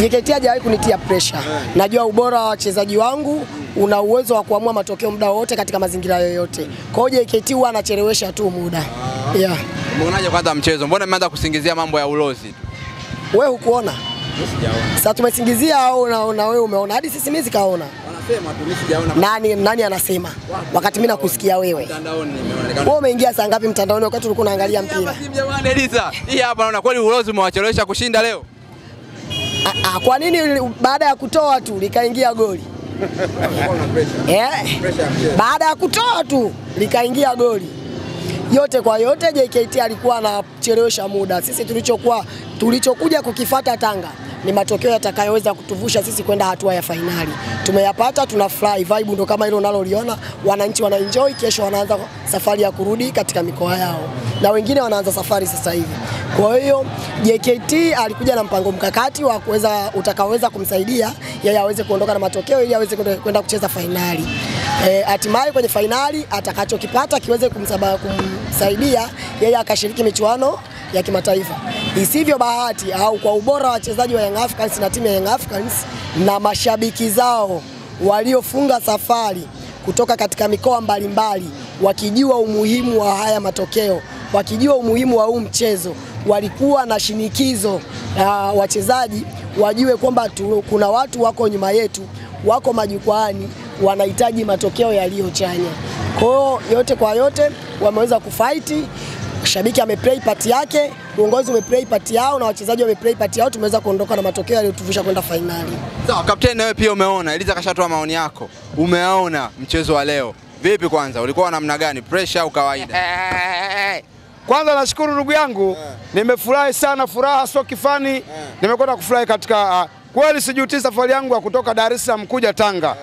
JKT hajawahi kunitia pressure. Najua ubora wa wachezaji wangu una uwezo wa kuamua matokeo muda wote katika mazingira yoyote. Kwa hiyo JKT huwa anachelewesha tu muda. Yeah. Umeonaje kwanza mchezo? Mbona mmeanza kusingizia mambo ya ulozi? Wewe hukuona? Sijaona. Sasa tumesingizia au na wewe umeona? Hadi sisi mimi kaona. Wanasema tu mimi sijaona. Nani anasema? Wakati mimi nakusikia wewe. Mtandaoni nimeona. Wewe umeingia saa ngapi mtandaoni wakati ulikuwa unaangalia mpira? Jamani Eliza, hii hapa naona kweli ulozi umewachelewesha kushinda leo. Kwa nini baada ya kutoa tu likaingia goli? Baada ya kutoa tu likaingia goli. Yote kwa yote JKT alikuwa anachelewesha muda. Sisi tulichokuja kukifuata Tanga ni matokeo yatakayoweza kutuvusha sisi kwenda hatua ya fainali. Tumeyapata, tunafurahi, vibe ndo kama hilo unaloliona, wananchi wanaenjoy, kesho wanaanza safari ya kurudi katika mikoa yao. Na wengine wanaanza safari sasa hivi. Kwa hiyo JKT alikuja na mpango mkakati wa utakaoweza kumsaidia yeye aweze kuondoka na matokeo ili aweze kwenda kucheza fainali. Hatimaye kwenye fainali atakachokipata kiweze kumsaidia yeye akashiriki michuano ya kimataifa. Isivyo bahati au kwa ubora wa wachezaji wa Young Africans na timu ya Young Africans na mashabiki zao waliofunga safari kutoka katika mikoa mbalimbali wakijua umuhimu wa haya matokeo, wakijua umuhimu wa huu mchezo, walikuwa na shinikizo wachezaji wajue kwamba kuna watu wako nyuma yetu, wako majukwaani, wanahitaji matokeo yaliyochanya. Kwa hiyo yote kwa yote wameweza kufight. Shabiki ameplay part yake, uongozi umeplay part yao na wachezaji wameplay part yao, tumeweza kuondoka na matokeo yaliyotuvusha kwenda fainali. Sawa, kapteni wewe pia umeona, Eliza kashatoa maoni yako. Umeona mchezo wa leo. Vipi kwanza? Ulikuwa namna gani? Pressure au kawaida? Kwanza nashukuru ndugu yangu, nimefurahi sana, furaha sio kifani. Nimekwenda kufurahi katika kweli sijuti safari yangu ya kutoka Dar es Salaam kuja Tanga.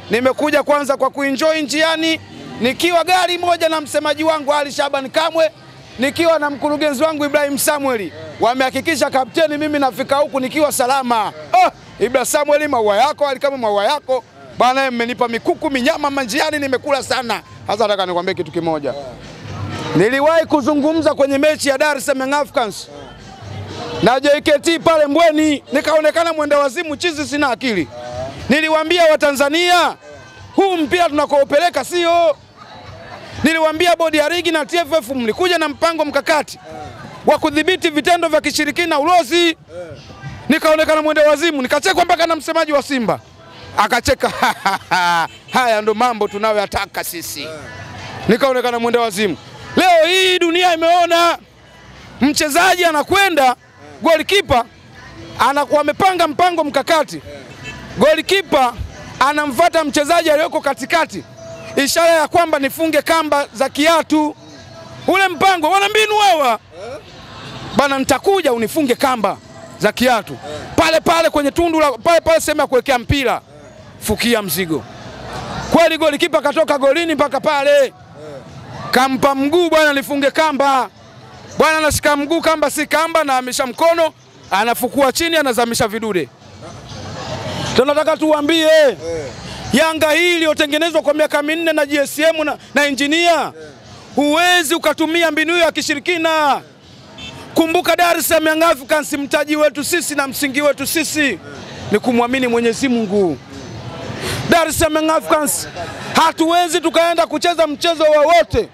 Nimekuja kwanza kwa kuenjoy njiani, nikiwa gari moja na msemaji wangu Ali Shaban Kamwe, nikiwa na mkurugenzi wangu Ibrahim Samueli. Wamehakikisha kapteni mimi nafika huku nikiwa salama. Ibrahim Samueli, maua yako, Ali kama maua yako. Bana mmenipa mikuku, minyama manjiani nimekula sana. Sasa nataka nikwambie kitu kimoja. Niliwahi kuzungumza kwenye mechi ya Dar es Salaam Young Africans na JKT pale Mbweni, nikaonekana mwenda wazimu, chizi sina akili. Niliwaambia Watanzania, huu mpira tunakoupeleka sio. Niliwaambia bodi ya ligi na TFF mlikuja na mpango mkakati wa kudhibiti vitendo vya kishirikina ulozi. Nikaonekana mwenda wazimu, nikachekwa mpaka na msemaji wa Simba. Akacheka, haya ndo mambo tunayoyataka sisi. Nikaonekana mwenda wazimu. Leo hii dunia imeona mchezaji anakwenda, goalkeeper anakuwa amepanga mpango mkakati. Goalkeeper anamfuata mchezaji aliyoko katikati, ishara ya kwamba nifunge kamba za kiatu. Ule mpango wana mbinu hawa. Bana nitakuja unifunge kamba za kiatu. Pale kwenye tundu la pale sehemu ya kuwekea mpira. Fukia mzigo. Kweli goalkeeper katoka golini mpaka pale. Kampa mguu bwana nifunge kamba. Bwana anashika mguu kamba si kamba na amesha mkono, anafukua chini anazamisha vidude. Tunataka tuambie Yanga hii iliyotengenezwa kwa miaka 4 na GSM na engineer, huwezi ukatumia mbinu hiyo ya kishirikina. Kumbuka Dar es Salaam Young Africans, mtaji wetu sisi na msingi wetu sisi ni kumwamini Mwenyezi Mungu. Dar es Salaam Young Africans hatuwezi tukaenda kucheza mchezo wowote.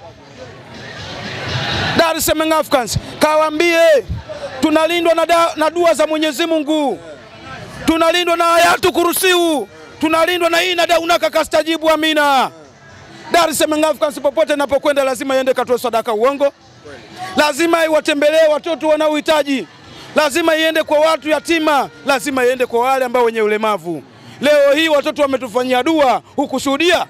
Dar es Salaam Young Africans kawaambie tunalindwa na dua za Mwenyezi Mungu. Tunalindwa na ayatu kurusiu. Tunalindwa na hii na daunaka kastajibu amina. Dar es Salaam Young Africans popote inapokwenda lazima iende katoe sadaka uongo. Lazima iwatembelee watoto wanaohitaji. Lazima iende kwa watu yatima. Lazima iende kwa wale ambao wenye ulemavu. Leo hii watoto wametufanyia dua, hukushuhudia?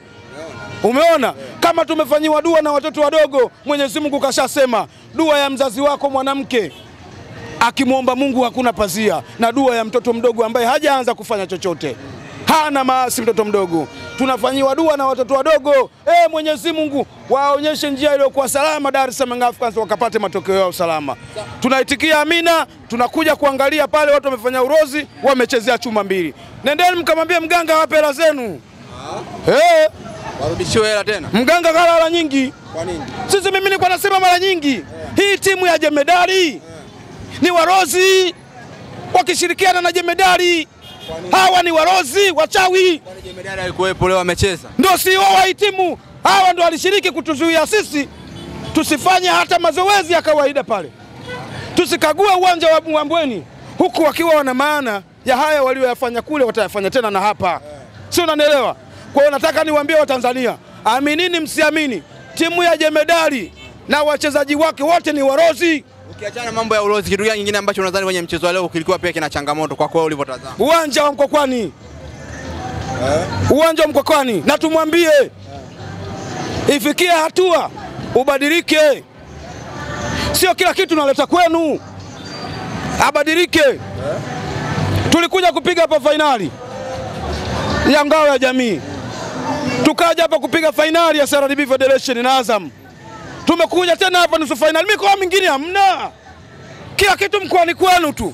Umeona? Kama tumefanyiwa dua na watoto wadogo, Mwenyezi Mungu kashasema, dua ya mzazi wako mwanamke akimuomba Mungu hakuna pazia, na dua ya mtoto mdogo ambaye hajaanza kufanya chochote, hana maasi mtoto mdogo. Tunafanyiwa dua na watoto wadogo. Mwenyezi Mungu waonyeshe njia iliyokuwa salama Dar es Salaam Africans wakapate matokeo yao salama. Tunaitikia amina, tunakuja kuangalia pale watu wamefanya urozi, wamechezea chuma mbili. Nendeni mkamwambie mganga wape hela zenu. Warudishiwe hela tena. Mganga kala hela nyingi. Kwa nini? Sisi mimi nilikuwa nasema mara nyingi, hii timu ya Jemedari ni warozi. wakishirikiana na Jemedari. Hawa ni warozi, wachawi. Kwani Jemedari alikuwepo leo amecheza? Ndio CEO wa timu. Hawa ndio walishiriki kutuzuia sisi tusifanye hata mazoezi ya kawaida pale. Tusikague uwanja wa Mbweni huku wakiwa wana maana ya haya walioyafanya kule watayafanya tena na hapa. Si unanielewa? Kwa hiyo nataka niwaambie Watanzania, aminini msiamini, timu ya Jemedari na wachezaji wake wote ni warozi. Ukiachana mambo ya ulozi, kitu gani kingine ambacho unadhani kwenye mchezo wa leo kilikuwa pia kina changamoto kwa kweli ulivyotazama? Uwanja wa Mkwakwani. Uwanja wa Mkwakwani, na tumwambie ifikia hatua ubadilike. Sio kila kitu naleta kwenu. Abadilike. Tulikuja kupiga hapa finali ya ngao ya jamii. Tukaja hapa kupiga finali ya CRDB Federation na Azam. Tumekuja tena hapa nusu finali. Mikoa mingine hamna. Kila kitu mkoani kwenu tu.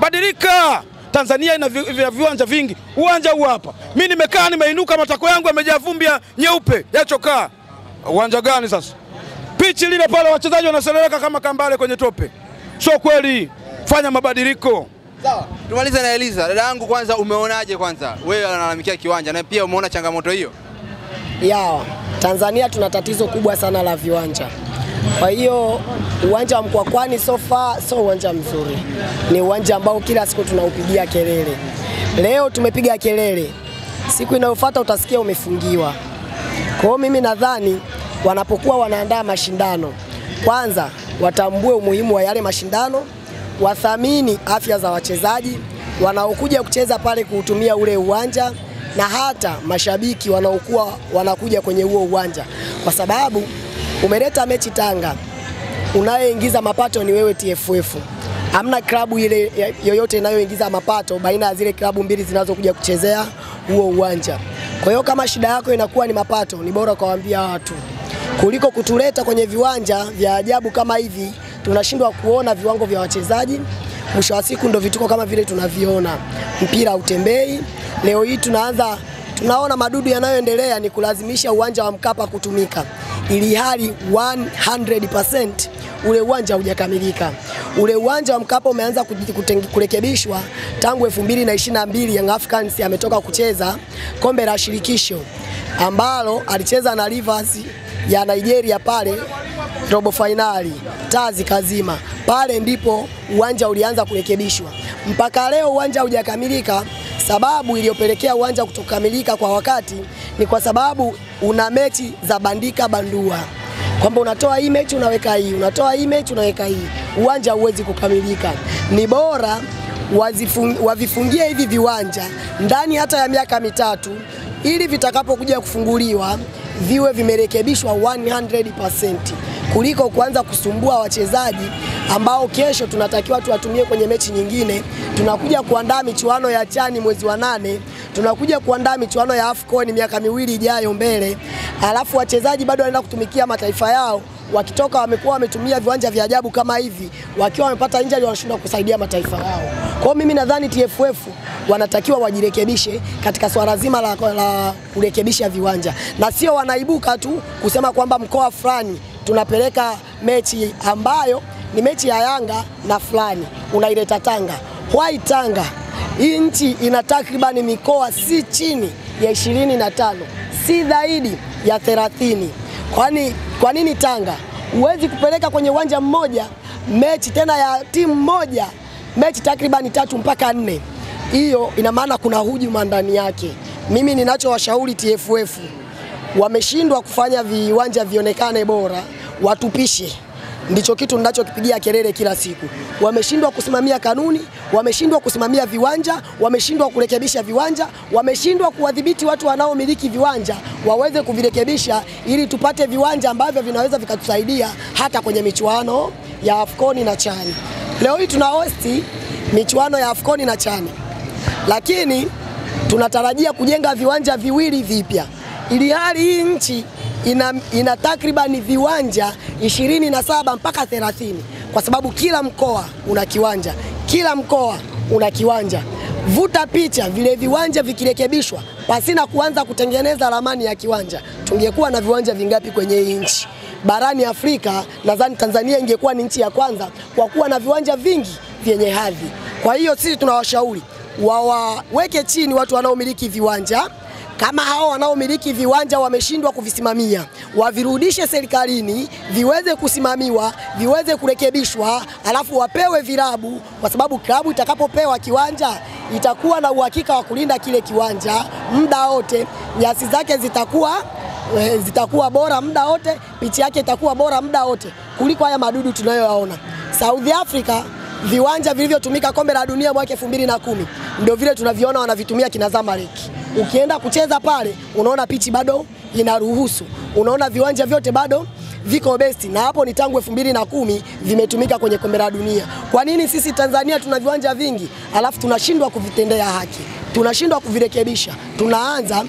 Badilika. Tanzania ina viwanja vingi. Uwanja huu hapa. Mimi nimekaa nimeinuka, matako yangu yamejaa vumbi nyeupe ya chokaa. Uwanja gani sasa? Pichi lile pale wachezaji wanaseleleka kama kambale kwenye tope. Sio kweli. Fanya mabadiliko. Sawa. Tumalize na Eliza. Dada yangu, kwanza umeonaje kwanza? Wewe unalalamikia kiwanja na pia umeona changamoto hiyo? Tanzania tuna tatizo kubwa sana la viwanja. Kwa hiyo uwanja wa Mkwakwani so uwanja mzuri. Ni uwanja ambao kila siku tunaupigia kelele. Leo tumepiga kelele. Siku inayofuata utasikia umefungiwa. Kwa hiyo mimi nadhani wanapokuwa wanaandaa mashindano, kwanza watambue umuhimu wa yale mashindano, wathamini afya za wachezaji wanaokuja kucheza pale kuutumia ule uwanja, na hata mashabiki wanaokuwa wanakuja kwenye huo uwanja, kwa sababu umeleta mechi Tanga, unayeingiza mapato ni wewe TFF. Hamna klabu ile yoyote inayoingiza mapato baina ya zile klabu mbili zinazokuja kuchezea huo uwanja. Kwa hiyo kama shida yako inakuwa ni mapato, ni bora kuwaambia watu kuliko kutuleta kwenye viwanja vya ajabu kama hivi. Tunashindwa kuona viwango vya wachezaji. Mwisho wa siku ndio vituko kama vile tunaviona. Mpira utembei. Leo hii tunaona madudu yanayoendelea ni kulazimisha uwanja wa Mkapa kutumika, ili hali 100% ule uwanja hujakamilika. Ule uwanja wa Mkapa umeanza kurekebishwa tangu 2022. Young Africans ametoka kucheza kombe la shirikisho ambalo alicheza na Rivers ya Nigeria pale robo finali, tazi kazima. Pale ndipo uwanja ulianza kurekebishwa. Mpaka leo uwanja hujakamilika. Sababu iliyopelekea uwanja kutokamilika kwa wakati ni kwa sababu una mechi za bandika bandua. Kwamba unatoa hii mechi unaweka hii, unatoa hii mechi unaweka hii. Uwanja huwezi kukamilika. Ni bora wavifungie hivi viwanja ndani hata ya miaka mitatu, ili vitakapokuja kufunguliwa viwe vimerekebishwa 100%, kuliko kuanza kusumbua wachezaji ambao kesho tunatakiwa tuwatumie kwenye mechi nyingine. Tunakuja kuandaa michuano ya Chani mwezi wa 8, tunakuja kuandaa michuano ya AFCON miaka 2 ijayo mbele. Alafu wachezaji bado wanaenda kutumikia mataifa yao, wakitoka wamekuwa wametumia viwanja vya ajabu kama hivi, wakiwa wamepata injury wanashindwa kusaidia mataifa yao. Kwa hiyo mimi nadhani TFF wanatakiwa wajirekebishe katika swala zima la kurekebisha viwanja, na sio wanaibuka tu kusema kwamba mkoa fulani tunapeleka mechi ambayo ni mechi ya Yanga na fulani unaileta Tanga. Why Tanga? Hii nchi ina takribani mikoa si chini ya 25, si zaidi ya 30. Kwa nini Tanga? Huwezi kupeleka kwenye uwanja mmoja mechi tena ya timu moja mechi takribani 3 mpaka 4. Hiyo ina maana kuna hujuma ndani yake. Mimi ninachowashauri TFF, wameshindwa kufanya viwanja vionekane bora, watupishe. Ndicho kitu ninachokipigia kelele kila siku. Wameshindwa kusimamia kanuni, wameshindwa kusimamia viwanja, wameshindwa kurekebisha viwanja, wameshindwa kuwadhibiti watu wanaomiliki viwanja waweze kuvirekebisha, ili tupate viwanja ambavyo vinaweza vikatusaidia hata kwenye michuano ya AFCON na Chani. Leo hii tuna host michuano ya AFCON na Chani, lakini tunatarajia kujenga viwanja viwili vipya, ili hali hii nchi ina takribani viwanja 27 mpaka 30, kwa sababu kila mkoa una kiwanja, kila mkoa una kiwanja. Vuta picha vile viwanja vikirekebishwa pasina kuanza kutengeneza ramani ya kiwanja, tungekuwa na viwanja vingapi kwenye hii nchi? Barani Afrika nadhani Tanzania ingekuwa ni nchi ya kwanza kwa kuwa na viwanja vingi vyenye hadhi. Kwa hiyo sisi tunawashauri waweke chini watu wanaomiliki viwanja. Kama hao wanaomiliki viwanja wameshindwa kuvisimamia, wavirudishe serikalini, viweze kusimamiwa, viweze kurekebishwa, alafu wapewe vilabu, kwa sababu klabu itakapopewa kiwanja itakuwa na uhakika wa kulinda kile kiwanja muda wote. Nyasi zake zitakuwa bora muda wote, pichi yake itakuwa bora muda wote kuliko haya madudu tunayoyaona. South Africa viwanja vilivyotumika kombe la dunia mwaka 2010 ndio vile tunaviona wanavitumia kina Zamalek. Ukienda kucheza pale unaona pichi bado inaruhusu, unaona viwanja vyote bado viko besti, na hapo ni tangu 2010 vimetumika kwenye kombe la dunia. Kwa nini sisi Tanzania tuna viwanja vingi alafu tunashindwa kuvitendea haki, tunashindwa kuvirekebisha? Tunaanza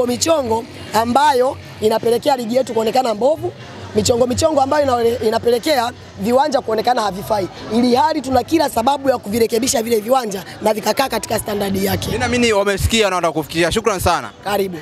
michongo ambayo inapelekea ligi yetu kuonekana mbovu, michongo ambayo inapelekea viwanja kuonekana havifai, ili hali tuna kila sababu ya kuvirekebisha vile viwanja na vikakaa katika standardi yake. Mimi wamesikia na watakufikishia. Shukrani sana. Karibu.